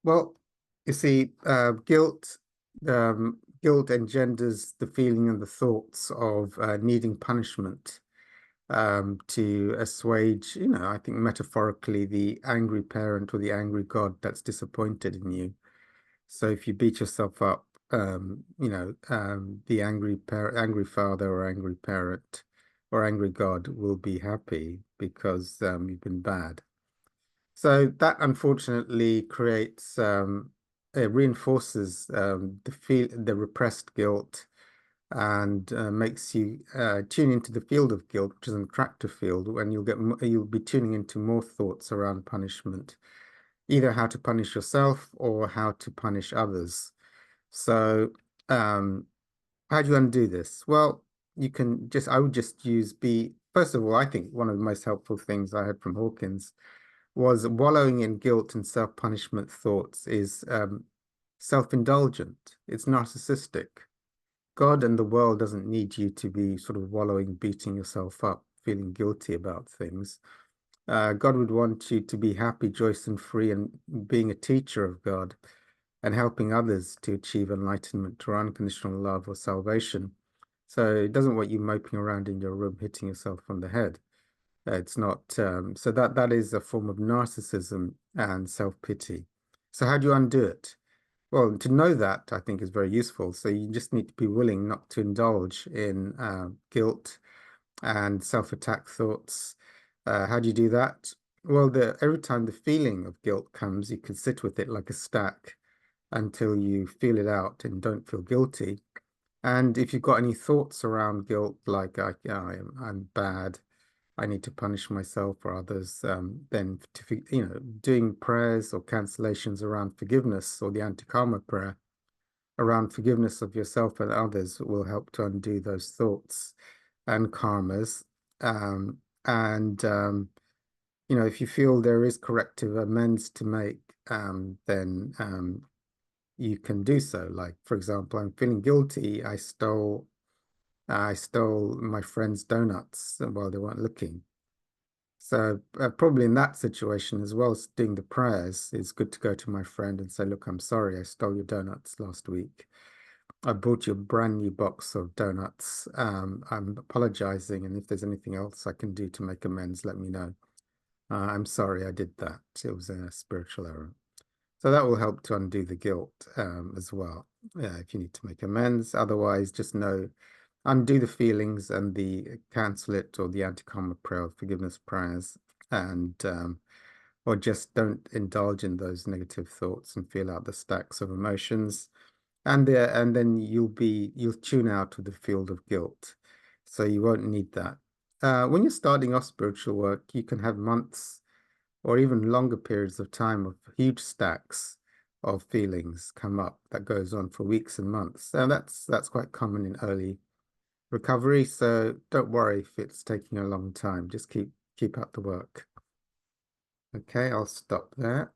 Well, you see, guilt engenders the feeling and the thoughts of needing punishment to assuage, I think metaphorically, the angry parent or the angry God that's disappointed in you. So if you beat yourself up, the angry father or angry parent or angry God will be happy because you've been bad. So that unfortunately creates it reinforces the repressed guilt and makes you tune into the field of guilt, which is an attractive field, when you'll be tuning into more thoughts around punishment, either how to punish yourself or how to punish others. So um, how do you undo this? Well, I would just first of all, I think one of the most helpful things I heard from Hawkins was wallowing in guilt and self-punishment thoughts is self-indulgent. It's narcissistic. God and the world doesn't need you to be sort of wallowing, beating yourself up, feeling guilty about things. God would want you to be happy, joyous, and free, and being a teacher of God and helping others to achieve enlightenment or unconditional love or salvation. So it doesn't want you moping around in your room, hitting yourself on the head. It's not so that is a form of narcissism and self-pity. So how do you undo it? Well, to know that I think is very useful. So you just need to be willing not to indulge in guilt and self-attack thoughts. How do you do that? Well, every time the feeling of guilt comes, you can sit with it like a stack until you feel it out and don't feel guilty. And if you've got any thoughts around guilt, like I'm bad, I need to punish myself or others, then doing prayers or cancellations around forgiveness or the anti-karma prayer around forgiveness of yourself and others will help to undo those thoughts and karmas. And if you feel there is corrective amends to make, then you can do so. Like, for example, I'm feeling guilty. I stole my friend's donuts while they weren't looking. So probably in that situation, as well as doing the prayers, it's good to go to my friend and say, look, I'm sorry, I stole your donuts last week. I bought you a brand new box of donuts. I'm apologizing, and if there's anything else I can do to make amends, let me know. I'm sorry I did that. It was a spiritual error. So that will help to undo the guilt as well. Yeah, if you need to make amends. Otherwise, just know, undo the feelings and the cancel it or the anti-karma prayer, forgiveness prayers, and or just don't indulge in those negative thoughts and feel out the stacks of emotions. And then you'll tune out of the field of guilt. So you won't need that. When you're starting off spiritual work, you can have months or even longer periods of time of huge stacks of feelings come up that goes on for weeks and months. And that's quite common in early recovery. So don't worry if it's taking a long time. Just keep up the work. Okay, I'll stop there.